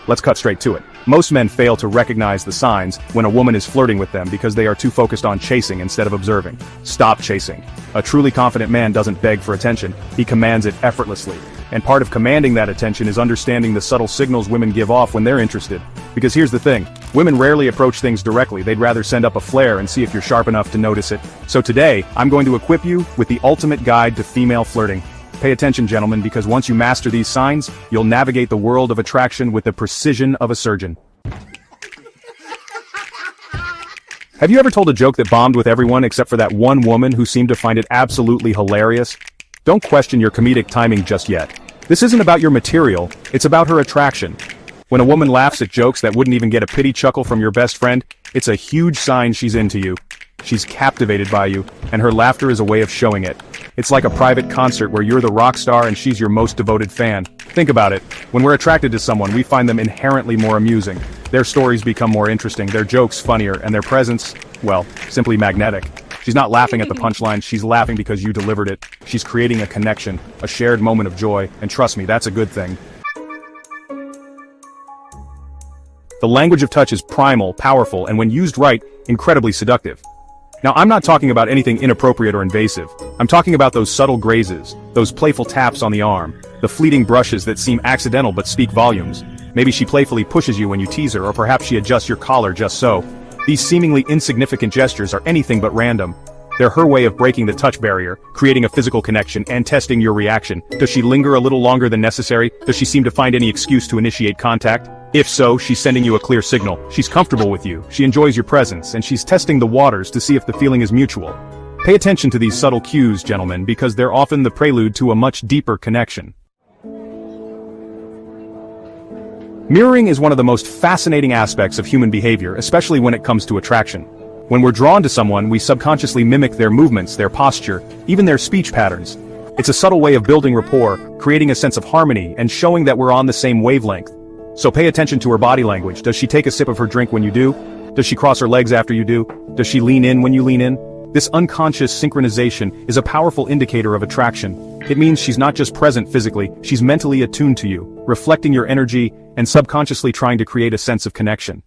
Let's cut straight to it. Most men fail to recognize the signs when a woman is flirting with them because they are too focused on chasing instead of observing. Stop chasing. A truly confident man doesn't beg for attention, he commands it effortlessly. And part of commanding that attention is understanding the subtle signals women give off when they're interested. Because here's the thing, women rarely approach things directly, they'd rather send up a flare and see if you're sharp enough to notice it. So today, I'm going to equip you with the ultimate guide to female flirting. Pay attention, gentlemen, because once you master these signs, you'll navigate the world of attraction with the precision of a surgeon. Have you ever told a joke that bombed with everyone except for that one woman who seemed to find it absolutely hilarious? Don't question your comedic timing just yet. This isn't about your material, it's about her attraction. When a woman laughs at jokes that wouldn't even get a pity chuckle from your best friend, it's a huge sign she's into you. She's captivated by you, and her laughter is a way of showing it. It's like a private concert where you're the rock star and she's your most devoted fan. Think about it. When we're attracted to someone, we find them inherently more amusing. Their stories become more interesting, their jokes funnier, and their presence, well, simply magnetic. She's not laughing at the punchline, she's laughing because you delivered it. She's creating a connection, a shared moment of joy, and trust me, that's a good thing. The language of touch is primal, powerful, and when used right, incredibly seductive. Now, I'm not talking about anything inappropriate or invasive. I'm talking about those subtle grazes, those playful taps on the arm, the fleeting brushes that seem accidental but speak volumes. Maybe she playfully pushes you when you tease her, or perhaps she adjusts your collar just so. These seemingly insignificant gestures are anything but random. They're her way of breaking the touch barrier, creating a physical connection, and testing your reaction. Does she linger a little longer than necessary? Does she seem to find any excuse to initiate contact? If so, she's sending you a clear signal. She's comfortable with you, she enjoys your presence, and she's testing the waters to see if the feeling is mutual. Pay attention to these subtle cues, gentlemen, because they're often the prelude to a much deeper connection. Mirroring is one of the most fascinating aspects of human behavior, especially when it comes to attraction. When we're drawn to someone, we subconsciously mimic their movements, their posture, even their speech patterns. It's a subtle way of building rapport, creating a sense of harmony, and showing that we're on the same wavelength. So pay attention to her body language. Does she take a sip of her drink when you do? Does she cross her legs after you do? Does she lean in when you lean in? This unconscious synchronization is a powerful indicator of attraction. It means she's not just present physically, she's mentally attuned to you, reflecting your energy, and subconsciously trying to create a sense of connection.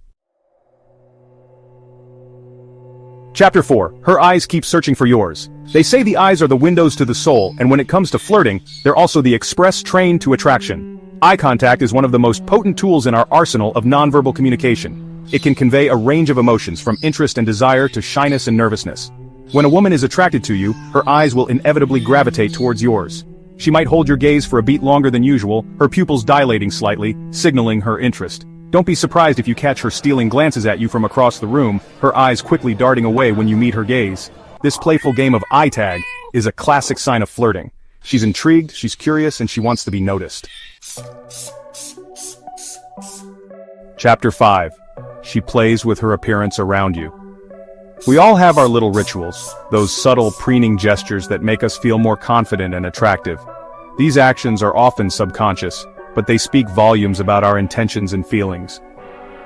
Chapter 4. Her eyes keep searching for yours. They say the eyes are the windows to the soul, and when it comes to flirting, they're also the express train to attraction. Eye contact is one of the most potent tools in our arsenal of nonverbal communication. It can convey a range of emotions from interest and desire to shyness and nervousness. When a woman is attracted to you, her eyes will inevitably gravitate towards yours. She might hold your gaze for a beat longer than usual, her pupils dilating slightly, signaling her interest. Don't be surprised if you catch her stealing glances at you from across the room, her eyes quickly darting away when you meet her gaze. This playful game of eye tag is a classic sign of flirting. She's intrigued, she's curious, and she wants to be noticed. Chapter 5. She plays with her appearance around you. We all have our little rituals, those subtle preening gestures that make us feel more confident and attractive. These actions are often subconscious, but they speak volumes about our intentions and feelings.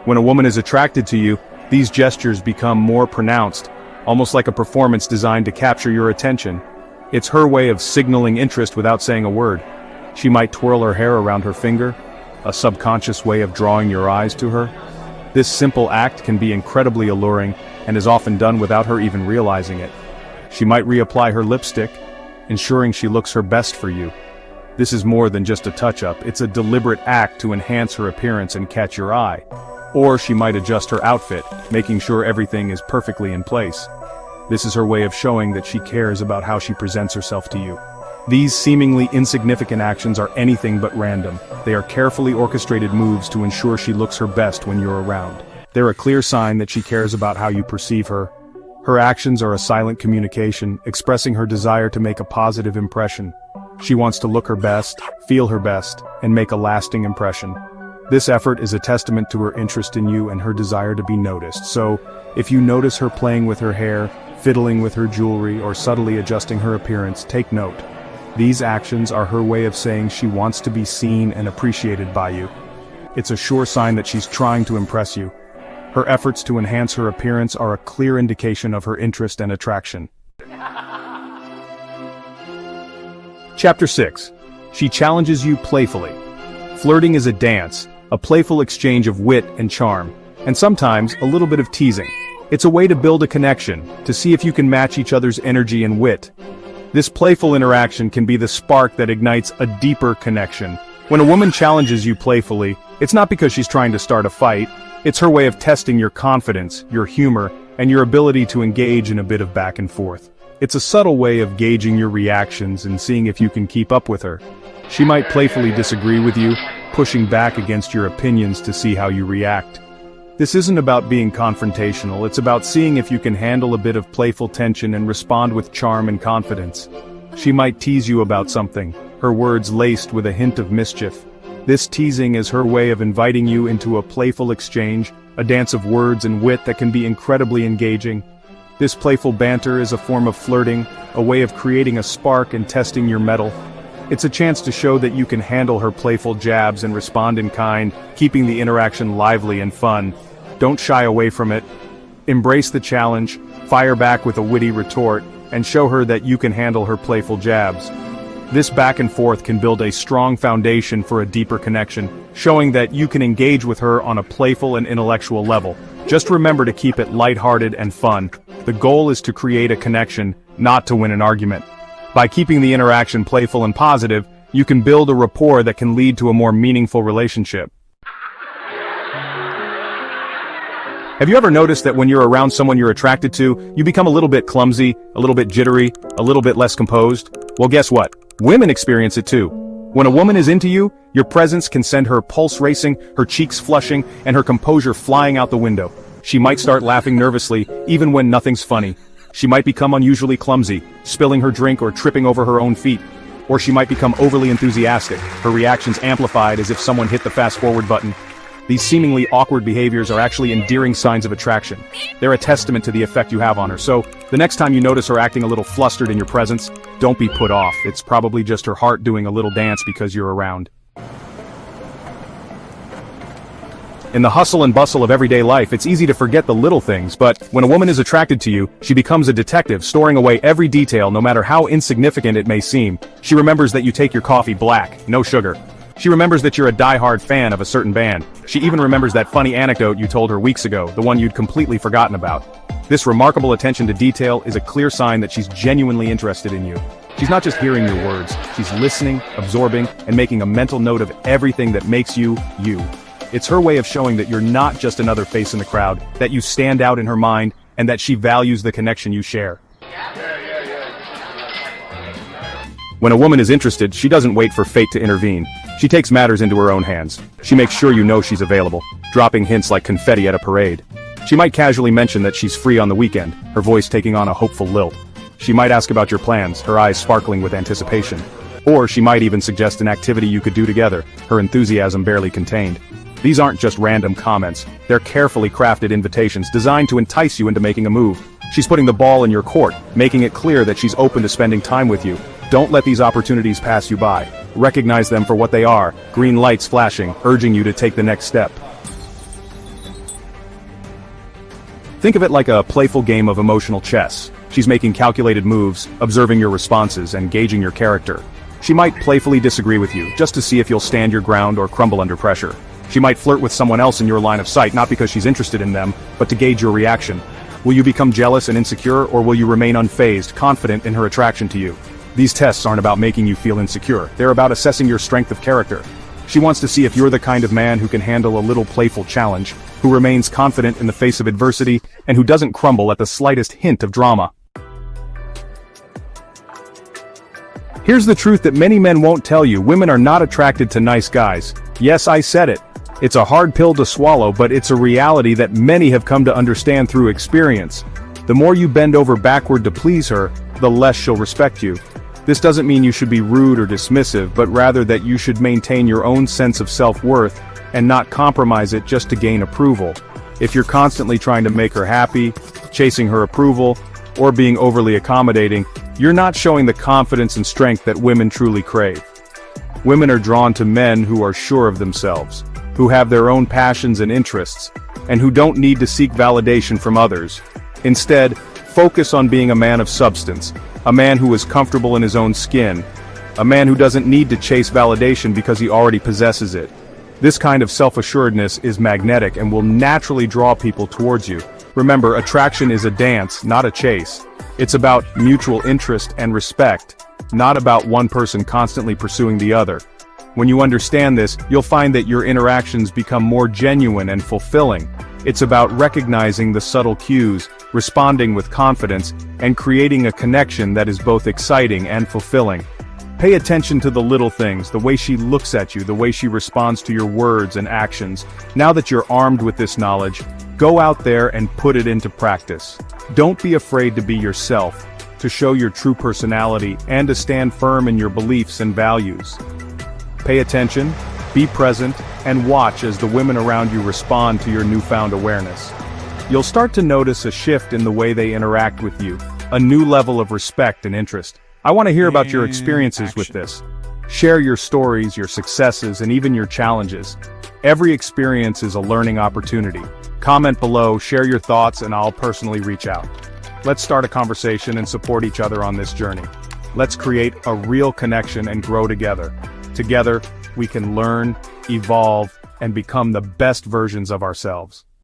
When a woman is attracted to you, these gestures become more pronounced, almost like a performance designed to capture your attention. It's her way of signaling interest without saying a word. She might twirl her hair around her finger, a subconscious way of drawing your eyes to her. This simple act can be incredibly alluring and is often done without her even realizing it. She might reapply her lipstick, ensuring she looks her best for you. This is more than just a touch-up, it's a deliberate act to enhance her appearance and catch your eye. Or she might adjust her outfit, making sure everything is perfectly in place. This is her way of showing that she cares about how she presents herself to you. These seemingly insignificant actions are anything but random. They are carefully orchestrated moves to ensure she looks her best when you're around. They're a clear sign that she cares about how you perceive her. Her actions are a silent communication, expressing her desire to make a positive impression. She wants to look her best, feel her best, and make a lasting impression. This effort is a testament to her interest in you and her desire to be noticed. So, if you notice her playing with her hair, fiddling with her jewelry, or subtly adjusting her appearance, take note. These actions are her way of saying she wants to be seen and appreciated by you. It's a sure sign that she's trying to impress you. Her efforts to enhance her appearance are a clear indication of her interest and attraction. Chapter 6. She challenges you playfully. Flirting is a dance, a playful exchange of wit and charm, and sometimes a little bit of teasing. It's a way to build a connection, to see if you can match each other's energy and wit. This playful interaction can be the spark that ignites a deeper connection. When a woman challenges you playfully, it's not because she's trying to start a fight, it's her way of testing your confidence, your humor, and your ability to engage in a bit of back and forth. It's a subtle way of gauging your reactions and seeing if you can keep up with her. She might playfully disagree with you, pushing back against your opinions to see how you react. This isn't about being confrontational, it's about seeing if you can handle a bit of playful tension and respond with charm and confidence. She might tease you about something, her words laced with a hint of mischief. This teasing is her way of inviting you into a playful exchange, a dance of words and wit that can be incredibly engaging. This playful banter is a form of flirting, a way of creating a spark and testing your mettle. It's a chance to show that you can handle her playful jabs and respond in kind, keeping the interaction lively and fun. Don't shy away from it. Embrace the challenge, fire back with a witty retort, and show her that you can handle her playful jabs. This back and forth can build a strong foundation for a deeper connection, showing that you can engage with her on a playful and intellectual level. Just remember to keep it lighthearted and fun. The goal is to create a connection, not to win an argument. By keeping the interaction playful and positive, you can build a rapport that can lead to a more meaningful relationship. Have you ever noticed that when you're around someone you're attracted to, you become a little bit clumsy, a little bit jittery, a little bit less composed? Well, guess what? Women experience it too. When a woman is into you, your presence can send her pulse racing, her cheeks flushing, and her composure flying out the window. She might start laughing nervously, even when nothing's funny. She might become unusually clumsy, spilling her drink or tripping over her own feet. Or she might become overly enthusiastic, her reactions amplified as if someone hit the fast-forward button. These seemingly awkward behaviors are actually endearing signs of attraction. They're a testament to the effect you have on her, so the next time you notice her acting a little flustered in your presence, don't be put off. It's probably just her heart doing a little dance because you're around. In the hustle and bustle of everyday life, it's easy to forget the little things, but when a woman is attracted to you, she becomes a detective, storing away every detail no matter how insignificant it may seem. She remembers that you take your coffee black, no sugar. She remembers that you're a die-hard fan of a certain band. She even remembers that funny anecdote you told her weeks ago, the one you'd completely forgotten about. This remarkable attention to detail is a clear sign that she's genuinely interested in you. She's not just hearing your words, she's listening, absorbing, and making a mental note of everything that makes you, you. It's her way of showing that you're not just another face in the crowd, that you stand out in her mind, and that she values the connection you share. When a woman is interested, she doesn't wait for fate to intervene. She takes matters into her own hands. She makes sure you know she's available, dropping hints like confetti at a parade. She might casually mention that she's free on the weekend, her voice taking on a hopeful lilt. She might ask about your plans, her eyes sparkling with anticipation. Or she might even suggest an activity you could do together, her enthusiasm barely contained. These aren't just random comments, they're carefully crafted invitations designed to entice you into making a move. She's putting the ball in your court, making it clear that she's open to spending time with you. Don't let these opportunities pass you by. Recognize them for what they are, green lights flashing, urging you to take the next step. Think of it like a playful game of emotional chess. She's making calculated moves, observing your responses, and gauging your character. She might playfully disagree with you, just to see if you'll stand your ground or crumble under pressure. She might flirt with someone else in your line of sight, not because she's interested in them, but to gauge your reaction. Will you become jealous and insecure, or will you remain unfazed, confident in her attraction to you? These tests aren't about making you feel insecure, they're about assessing your strength of character. She wants to see if you're the kind of man who can handle a little playful challenge, who remains confident in the face of adversity, and who doesn't crumble at the slightest hint of drama. Here's the truth that many men won't tell you: women are not attracted to nice guys. Yes, I said it. It's a hard pill to swallow, but it's a reality that many have come to understand through experience. The more you bend over backward to please her, the less she'll respect you. This doesn't mean you should be rude or dismissive, but rather that you should maintain your own sense of self-worth and not compromise it just to gain approval. If you're constantly trying to make her happy, chasing her approval, or being overly accommodating, you're not showing the confidence and strength that women truly crave. Women are drawn to men who are sure of themselves, who have their own passions and interests, and who don't need to seek validation from others. Instead, focus on being a man of substance, a man who is comfortable in his own skin, a man who doesn't need to chase validation because he already possesses it. This kind of self-assuredness is magnetic and will naturally draw people towards you. Remember, attraction is a dance, not a chase. It's about mutual interest and respect, not about one person constantly pursuing the other. When you understand this, you'll find that your interactions become more genuine and fulfilling. It's about recognizing the subtle cues, responding with confidence, and creating a connection that is both exciting and fulfilling. Pay attention to the little things, the way she looks at you, the way she responds to your words and actions. Now that you're armed with this knowledge, go out there and put it into practice. Don't be afraid to be yourself, to show your true personality, and to stand firm in your beliefs and values. Pay attention, be present, and watch as the women around you respond to your newfound awareness. You'll start to notice a shift in the way they interact with you, a new level of respect and interest. I want to hear about your experiences with this. Share your stories, your successes, and even your challenges. Every experience is a learning opportunity. Comment below, share your thoughts, and I'll personally reach out. Let's start a conversation and support each other on this journey. Let's create a real connection and grow together. Together, we can learn, evolve, and become the best versions of ourselves.